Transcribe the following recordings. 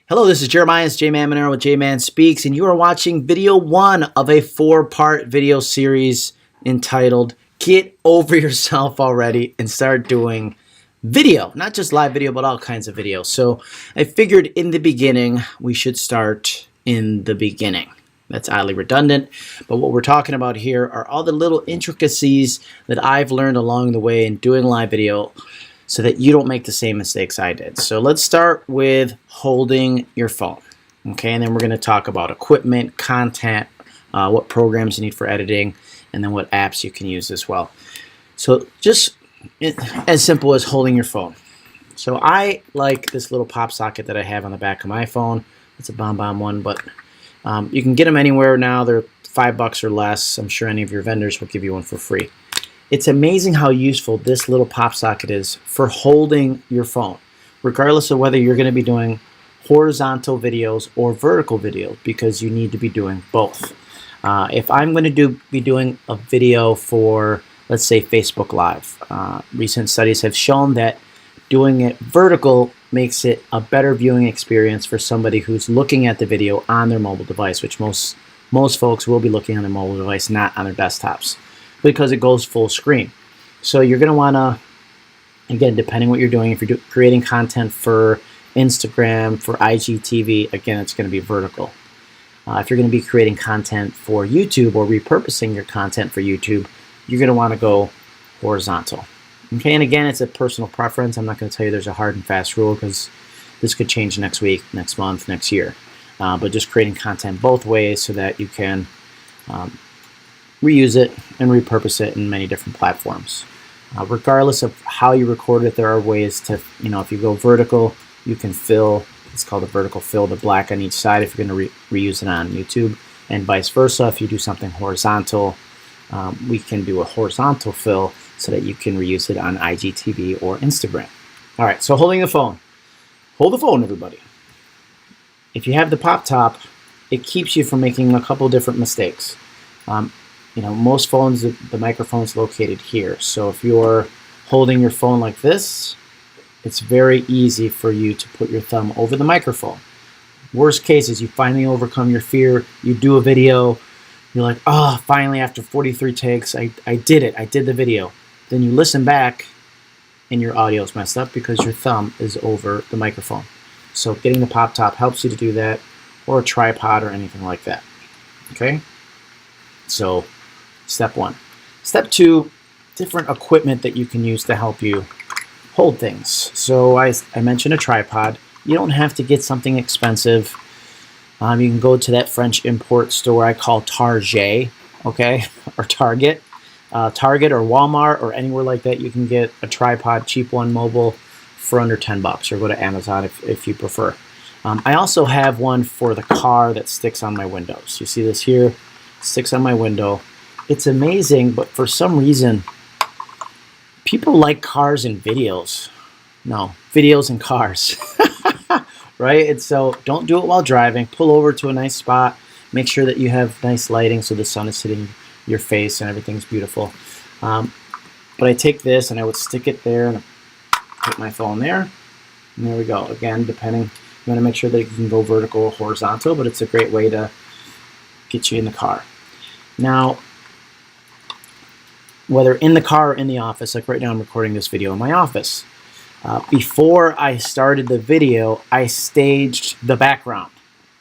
Hello, this is JMan. It's JMan with JMan Speaks, and you are watching video 1 of a 4-part video series entitled Get Over Yourself Already and Start Doing Video. Not just live video, but all kinds of video. So I figured in the beginning, we should start in the beginning. That's oddly redundant, but what we're talking about here are all the little intricacies that I've learned along the way in doing live video, so that you don't make the same mistakes I did. So let's start with holding your phone, okay? And then we're gonna talk about equipment, content, what programs you need for editing, and then what apps you can use as well. So just as simple as holding your phone. So I like this little pop socket that I have on the back of my phone. It's a BombBomb one, but you can get them anywhere now. They're $5 or less. I'm sure any of your vendors will give you one for free. It's amazing how useful this little pop socket is for holding your phone, regardless of whether you're going to be doing horizontal videos or vertical videos, because you need to be doing both. If I'm going to be doing a video for, let's say, Facebook Live, recent studies have shown that doing it vertical makes it a better viewing experience for somebody who's looking at the video on their mobile device, which most folks will be looking on their mobile device, not on their desktops, because it goes full screen. So you're going to want to, again, depending what you're doing, if you're creating content for Instagram, for IGTV, again, it's going to be vertical. If you're going to be creating content for YouTube or repurposing your content for YouTube, you're going to want to go horizontal. Okay, and again, it's a personal preference. I'm not going to tell you there's a hard and fast rule, because this could change next week, next month, next year. But just creating content both ways so that you can reuse it and repurpose it in many different platforms. Regardless of how you record it, there are ways to, if you go vertical, you can fill, it's called a vertical fill, the black on each side if you're going to reuse it on YouTube, and vice versa. If you do something horizontal, we can do a horizontal fill so that you can reuse it on IGTV or Instagram. All right, so holding the phone. Hold the phone, everybody. If you have the pop top, it keeps you from making a couple different mistakes. Most phones, the microphone's located here. So if you're holding your phone like this, it's very easy for you to put your thumb over the microphone. Worst case is you finally overcome your fear, you do a video, you're like, oh, finally after 43 takes, I did it, I did the video. Then you listen back and your audio's messed up because your thumb is over the microphone. So getting the pop top helps you to do that, or a tripod or anything like that, okay? So step 1. Step 2, different equipment that you can use to help you hold things. So I mentioned a tripod. You don't have to get something expensive. You can go to that French import store I call Target, okay, or Target. Target or Walmart or anywhere like that, you can get a tripod, cheap one, mobile, for under $10, or go to Amazon if you prefer. I also have one for the car that sticks on my windows. You see this here? Sticks on my window. It's amazing, but for some reason, people like cars and videos. No, videos and cars, right? And so don't do it while driving. Pull over to a nice spot. Make sure that you have nice lighting so the sun is hitting your face and everything's beautiful. But I take this and I would stick it there and put my phone there. And there we go. Again, depending, you want to make sure that you can go vertical or horizontal, but it's a great way to get you in the car. Now, whether in the car or in the office, like right now I'm recording this video in my office. Before I started the video, I staged the background.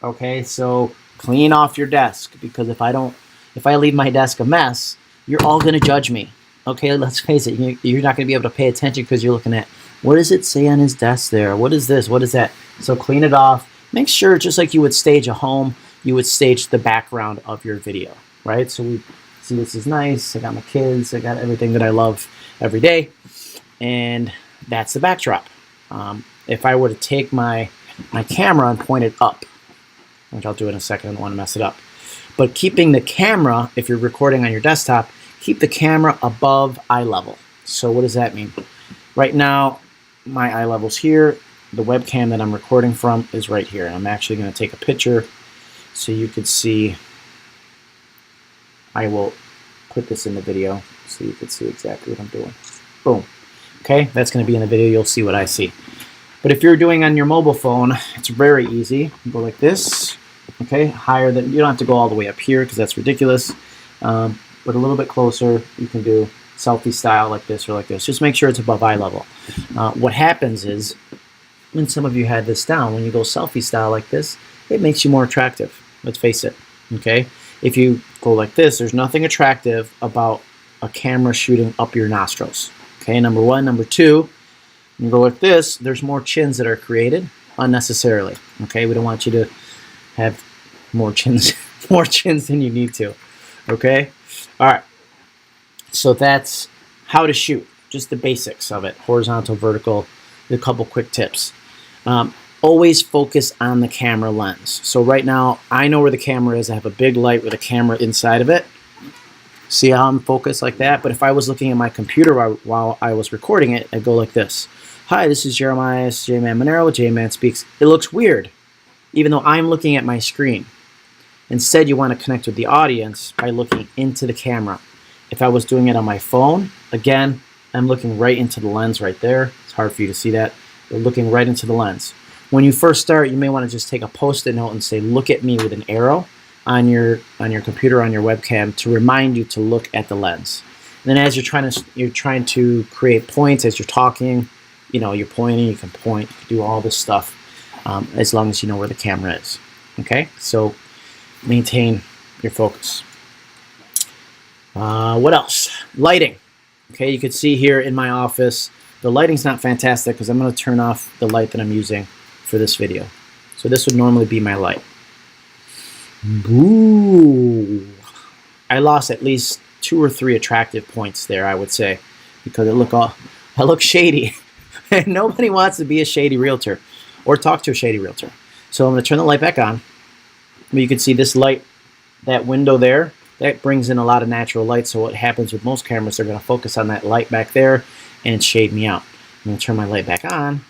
Okay, so clean off your desk, because if I leave my desk a mess, you're all going to judge me. Okay, let's face it, you're not going to be able to pay attention because you're looking at, what does it say on his desk there? What is this? What is that? So clean it off. Make sure, just like you would stage a home, you would stage the background of your video, right? So we see this is nice. I got my kids. I got everything that I love every day. And that's the backdrop. If I were to take my camera and point it up, which I'll do in a second, I don't want to mess it up. But keeping the camera, if you're recording on your desktop, keep the camera above eye level. So what does that mean? Right now, my eye level's here. The webcam that I'm recording from is right here. And I'm actually going to take a picture so you could see. I will put this in the video so you can see exactly what I'm doing. Boom. Okay, that's going to be in the video. You'll see what I see. But if you're doing on your mobile phone, it's very easy. You go like this, okay, higher than, you don't have to go all the way up here because that's ridiculous. But a little bit closer, you can do selfie style like this or like this. Just make sure it's above eye level. What happens is, when some of you had this down, when you go selfie style like this, it makes you more attractive. Let's face it, okay? If you go like this, there's nothing attractive about a camera shooting up your nostrils. Okay, number one. Number two, when you go like this, there's more chins that are created unnecessarily. Okay, we don't want you to have more chins, more chins than you need to. Okay, all right. So that's how to shoot, just the basics of it, horizontal, vertical, a couple quick tips. Always focus on the camera lens. So right now, I know where the camera is. I have a big light with a camera inside of it. See how I'm focused like that? But if I was looking at my computer while I was recording it, I'd go like this. Hi, this is Jeremiah, JMan Monero, JMan Speaks. It looks weird, even though I'm looking at my screen. Instead, you want to connect with the audience by looking into the camera. If I was doing it on my phone, again, I'm looking right into the lens right there. It's hard for you to see that. But looking right into the lens. When you first start, you may want to just take a post-it note and say, look at me with an arrow on your computer, on your webcam, to remind you to look at the lens. And then as you're trying to create points as you're talking, you know, you're pointing, you can point, you can do all this stuff as long as you know where the camera is. Okay, so maintain your focus. What else? Lighting. Okay, you can see here in my office, the lighting's not fantastic because I'm going to turn off the light that I'm using for this video. So this would normally be my light. Boo! I lost at least 2 or 3 attractive points there, I would say, because I look shady. And nobody wants to be a shady realtor or talk to a shady realtor. So I'm going to turn the light back on. You can see this light, that window there, that brings in a lot of natural light. So what happens with most cameras, they're going to focus on that light back there and shade me out. I'm going to turn my light back on.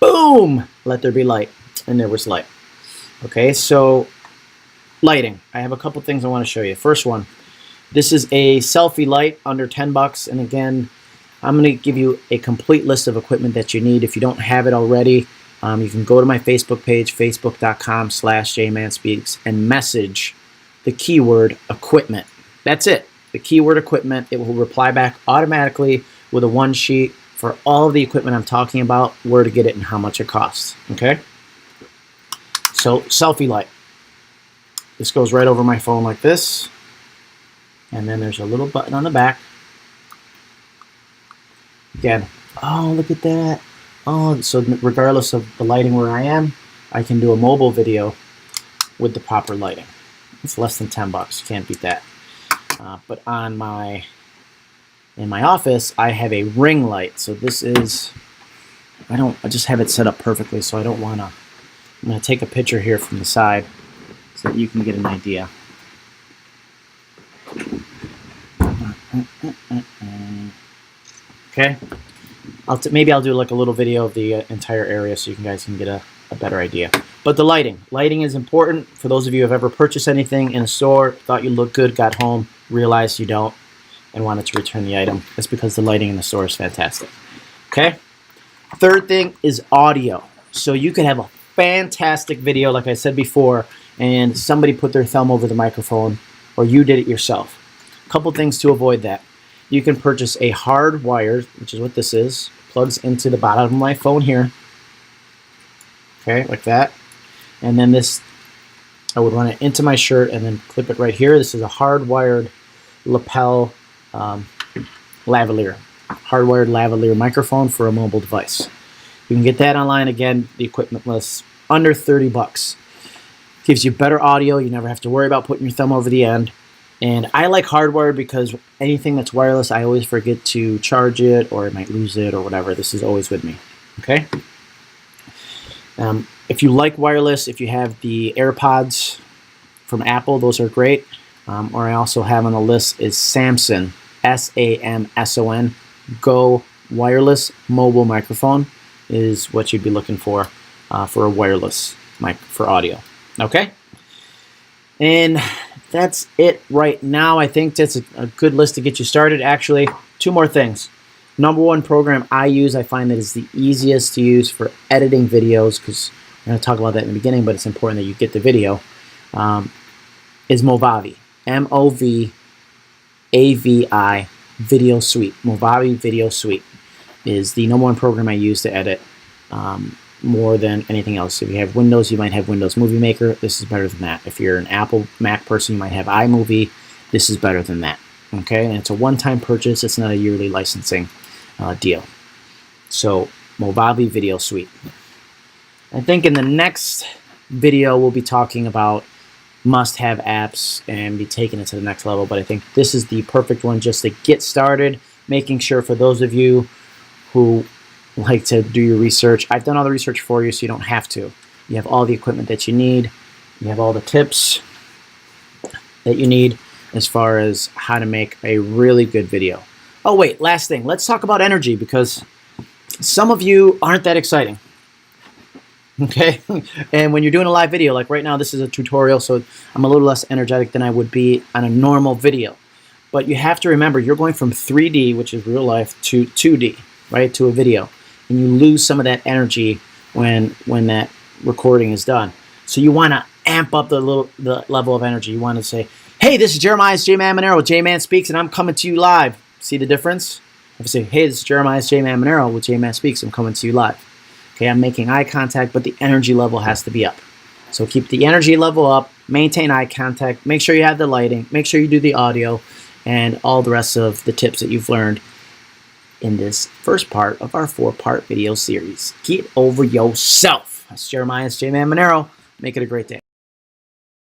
Boom! Let there be light. And there was light. Okay, so lighting. I have a couple things I want to show you. First one, this is a selfie light under 10 bucks. And again, I'm going to give you a complete list of equipment that you need. If you don't have it already, you can go to my Facebook page, facebook.com/JManSpeaks, and message the keyword equipment. That's it. The keyword equipment. It will reply back automatically with a one sheet for all of the equipment I'm talking about, where to get it and how much it costs. Okay? So, selfie light. This goes right over my phone like this. And then there's a little button on the back. Again, oh, look at that. Oh, so regardless of the lighting where I am, I can do a mobile video with the proper lighting. It's less than 10 bucks. You can't beat that. But in my office, I have a ring light. So this is, I just have it set up perfectly, so I don't want to. I'm going to take a picture here from the side so that you can get an idea. Okay. Maybe I'll do like a little video of the entire area so you guys can get a better idea. But the lighting. Lighting is important. For those of you who have ever purchased anything in a store, thought you looked good, got home, realized you don't, and wanted to return the item. That's because the lighting in the store is fantastic. Okay? Third thing is audio. So you can have a fantastic video, like I said before, and somebody put their thumb over the microphone, or you did it yourself. A couple things to avoid that. You can purchase a hard wired, which is what this is, plugs into the bottom of my phone here. Okay, like that. And then this, I would run it into my shirt and then clip it right here. This is a hard-wired lapel lavalier. Hard-wired lavalier microphone for a mobile device. You can get that online. Again, the equipment lists under 30 bucks. Gives you better audio. You never have to worry about putting your thumb over the end. And I like hardwired because anything that's wireless, I always forget to charge it, or I might lose it or whatever. This is always with me. Okay? If you like wireless, if you have the AirPods from Apple, those are great. Or I also have on the list is Samson, S-A-M-S-O-N, Go wireless mobile microphone is what you'd be looking for a wireless mic for audio. Okay? And that's it right now. I think that's a good list to get you started. Actually, 2 more things. number one program I use, I find that is the easiest to use for editing videos, because we're going to talk about that in the beginning, but it's important that you get the video, is Movavi. M-O-V-A-V-I Video Suite. Movavi Video Suite is the number one program I use to edit more than anything else. If you have Windows, you might have Windows Movie Maker. This is better than that. If you're an Apple Mac person, you might have iMovie. This is better than that. Okay, and it's a one-time purchase. It's not a yearly licensing deal. So Movavi Video Suite. I think in the next video we'll be talking about must-have apps and be taking it to the next level, but I think this is the perfect one just to get started, making sure for those of you who like to do your research, I've done all the research for you so you don't have to. You have all the equipment that you need. You have all the tips that you need as far as how to make a really good video. Oh wait, last thing, let's talk about energy, because some of you aren't that exciting. Okay, and when you're doing a live video, like right now, this is a tutorial, so I'm a little less energetic than I would be on a normal video. But you have to remember, you're going from 3D, which is real life, to 2D, right, to a video. And you lose some of that energy when that recording is done. So you want to amp up the level of energy. You want to say, hey, this is Jeremiah's JMan Monero with JMan Speaks, and I'm coming to you live. See the difference? If I say, hey, this is Jeremiah's JMan Monero with JMan Speaks, I'm coming to you live. Okay, I'm making eye contact, but the energy level has to be up. So keep the energy level up, maintain eye contact, make sure you have the lighting, make sure you do the audio, and all the rest of the tips that you've learned in this first part of our 4-part video series. Get over yourself. That's Jeremiah's JMan Monero. Make it a great day.